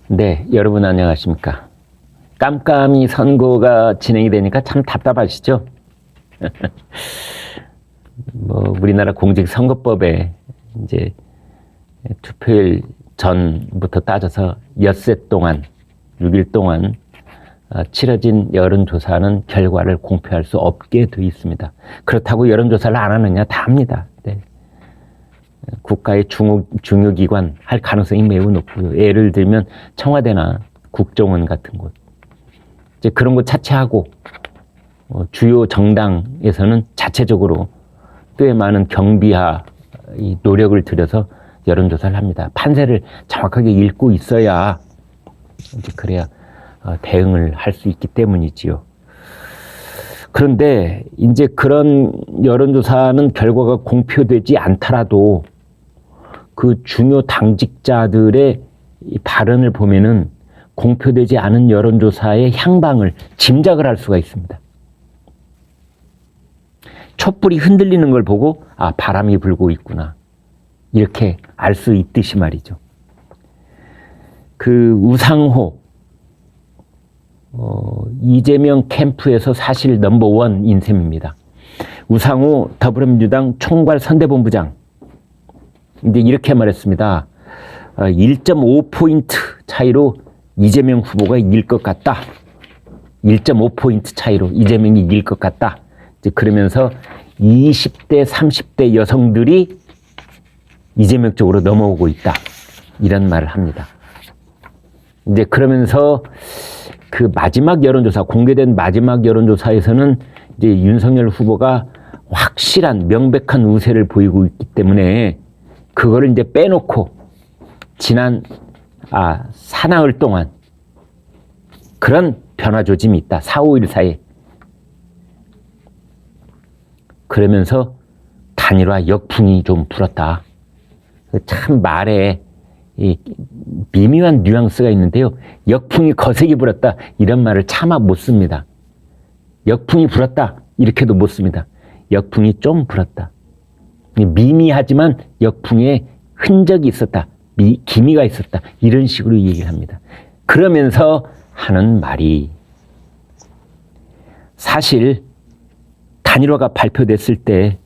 네, 여러분 안녕하십니까. 깜깜이 선거가 진행이 되니까 참 답답하시죠? 우리나라 공직선거법에 이제 투표일 전부터 따져서 엿새 동안, 6일 동안 치러진 여론조사는 결과를 공표할 수 없게 되어 있습니다. 그렇다고 여론조사를 안 하느냐? 다 합니다. 네. 국가의 중요기관 할 가능성이 매우 높고요. 예를 들면 청와대나 국정원 같은 곳. 이제 그런 거 차치하고 주요 정당에서는 자체적으로 꽤 많은 경비와 노력을 들여서 여론조사를 합니다. 판세를 정확하게 읽고 있어야 이제 그래야 대응을 할 수 있기 때문이지요. 그런데 이제 그런 여론조사는 결과가 공표되지 않더라도 그 중요 당직자들의 발언을 보면은 공표되지 않은 여론조사의 향방을 짐작을 할 수가 있습니다. 촛불이 흔들리는 걸 보고 아, 바람이 불고 있구나. 이렇게 알 수 있듯이 말이죠. 그 우상호 이재명 캠프에서 사실 넘버원인 셈입니다. 우상호 더불어민주당 총괄선대본부장 이제 이렇게 말했습니다. 1.5포인트 차이로 이재명 후보가 이길 것 같다. 1.5포인트 차이로 이재명이 이길 것 같다. 이제 그러면서 20대, 30대 여성들이 이재명 쪽으로 넘어오고 있다. 이런 말을 합니다. 이제 그러면서 그 마지막 여론조사, 공개된 마지막 여론조사에서는 이제 윤석열 후보가 확실한 명백한 우세를 보이고 있기 때문에 그거를 이제 빼놓고 지난 사나흘 동안 그런 변화 조짐이 있다. 4, 5일 사이에. 그러면서 단일화 역풍이 좀 불었다. 참 말에 이 미묘한 뉘앙스가 있는데요. 역풍이 거세게 불었다. 이런 말을 차마 못 씁니다. 역풍이 불었다. 이렇게도 못 씁니다. 역풍이 좀 불었다. 미미하지만 역풍에 흔적이 있었다. 기미가 있었다. 이런 식으로 얘기를 합니다. 그러면서 하는 말이 사실 단일화가 발표됐을 때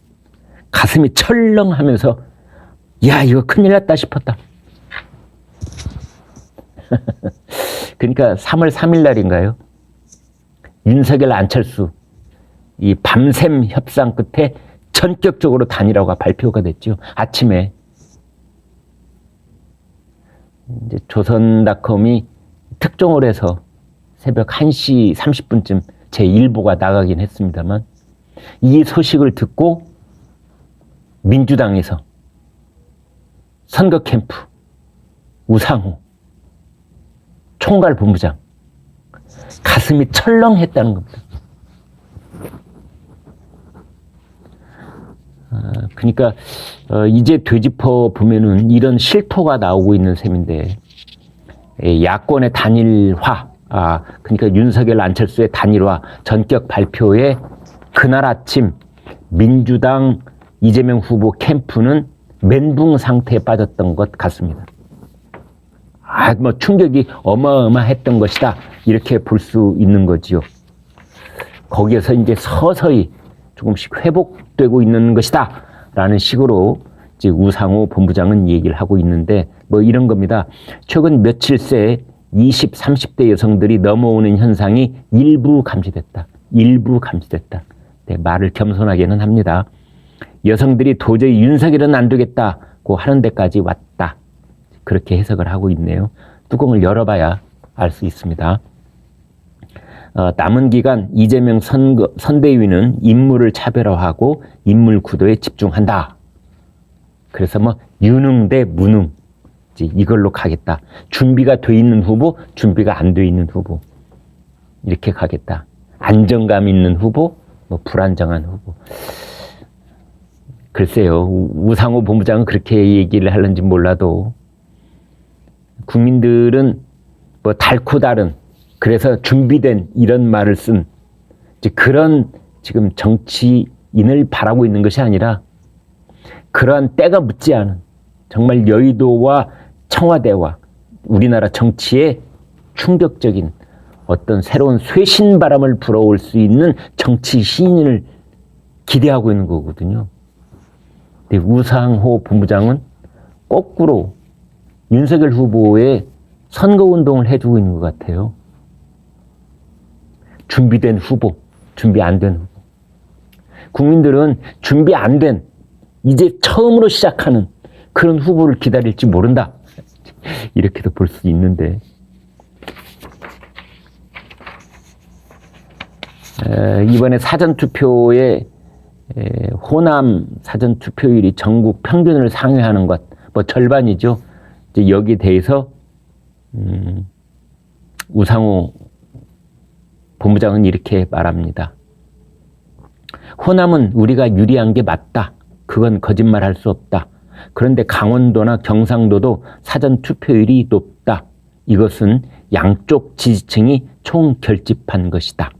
가슴이 철렁하면서 야, 이거 큰일 났다 싶었다. 그러니까 3월 3일 날인가요? 윤석열 안철수 이 밤샘 협상 끝에 전격적으로 단일화가 발표가 됐죠. 아침에 이제 조선닷컴이 특종을 해서 새벽 1시 30분쯤 제 일보가 나가긴 했습니다만 이 소식을 듣고 민주당에서 선거 캠프 우상호 총괄본부장 가슴이 철렁했다는 겁니다. 그러니까 이제 되짚어 보면은 이런 실토가 나오고 있는 셈인데 야권의 단일화, 그러니까 윤석열 안철수의 단일화 전격 발표에 그날 아침 민주당 이재명 후보 캠프는 멘붕 상태에 빠졌던 것 같습니다. 충격이 어마어마했던 것이다. 이렇게 볼 수 있는 거지요. 거기에서 이제 서서히 조금씩 회복되고 있는 것이다. 라는 식으로 이제 우상호 본부장은 얘기를 하고 있는데 이런 겁니다. 최근 며칠 새 20, 30대 여성들이 넘어오는 현상이 일부 감지됐다. 일부 감지됐다. 네, 말을 겸손하게는 합니다. 여성들이 도저히 윤석열은 안 되겠다고 하는 데까지 왔다. 그렇게 해석을 하고 있네요. 뚜껑을 열어봐야 알 수 있습니다. 남은 기간 이재명 선대위는 인물을 차별화하고 인물 구도에 집중한다. 그래서 유능 대 무능 이걸로 가겠다. 준비가 돼 있는 후보, 준비가 안 돼 있는 후보 이렇게 가겠다. 안정감 있는 후보, 불안정한 후보. 글쎄요. 우상호 본부장은 그렇게 얘기를 하는지 몰라도 국민들은 달고 다른 그래서 준비된 이런 말을 쓴 그런 지금 정치인을 바라고 있는 것이 아니라 그러한 때가 묻지 않은 정말 여의도와 청와대와 우리나라 정치에 충격적인 어떤 새로운 쇄신 바람을 불어올 수 있는 정치 신인을 기대하고 있는 거거든요. 근데 우상호 본부장은 거꾸로 윤석열 후보의 선거운동을 해주고 있는 것 같아요. 준비된 후보, 준비 안 된 후보. 국민들은 준비 안 된, 이제 처음으로 시작하는 그런 후보를 기다릴지 모른다. 이렇게도 볼 수 있는데, 이번에 사전투표에 호남 사전투표율이 전국 평균을 상회하는 것, 뭐 절반이죠. 이제 여기에 대해서 우상호 본부장은 이렇게 말합니다. 호남은 우리가 유리한 게 맞다. 그건 거짓말할 수 없다. 그런데 강원도나 경상도도 사전투표율이 높다. 이것은 양쪽 지지층이 총결집한 것이다.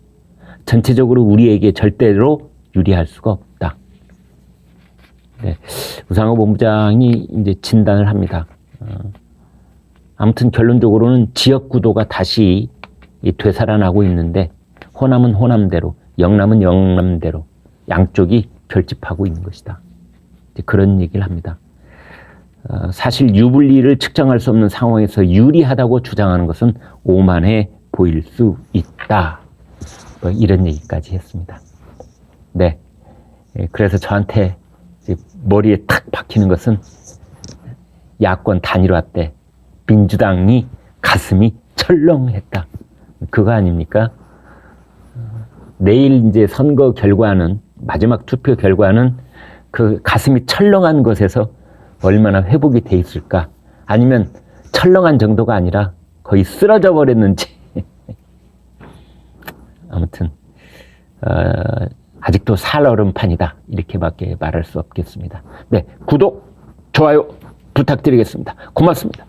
전체적으로 우리에게 절대로 유리할 수가 없다. 네, 우상호 본부장이 이제 진단을 합니다. 아무튼 결론적으로는 지역 구도가 다시 되살아나고 있는데 호남은 호남대로, 영남은 영남대로 양쪽이 결집하고 있는 것이다. 이제 그런 얘기를 합니다. 사실 유불리를 측정할 수 없는 상황에서 유리하다고 주장하는 것은 오만해 보일 수 있다. 뭐 이런 얘기까지 했습니다. 네, 그래서 저한테 머리에 탁 박히는 것은 야권 단일화 때 민주당이 가슴이 철렁했다. 그거 아닙니까? 내일 이제 선거 결과는, 마지막 투표 결과는 그 가슴이 철렁한 것에서 얼마나 회복이 돼 있을까? 아니면 철렁한 정도가 아니라 거의 쓰러져 버렸는지. 아무튼 아직도 살얼음판이다. 이렇게밖에 말할 수 없겠습니다. 네, 구독, 좋아요 부탁드리겠습니다. 고맙습니다.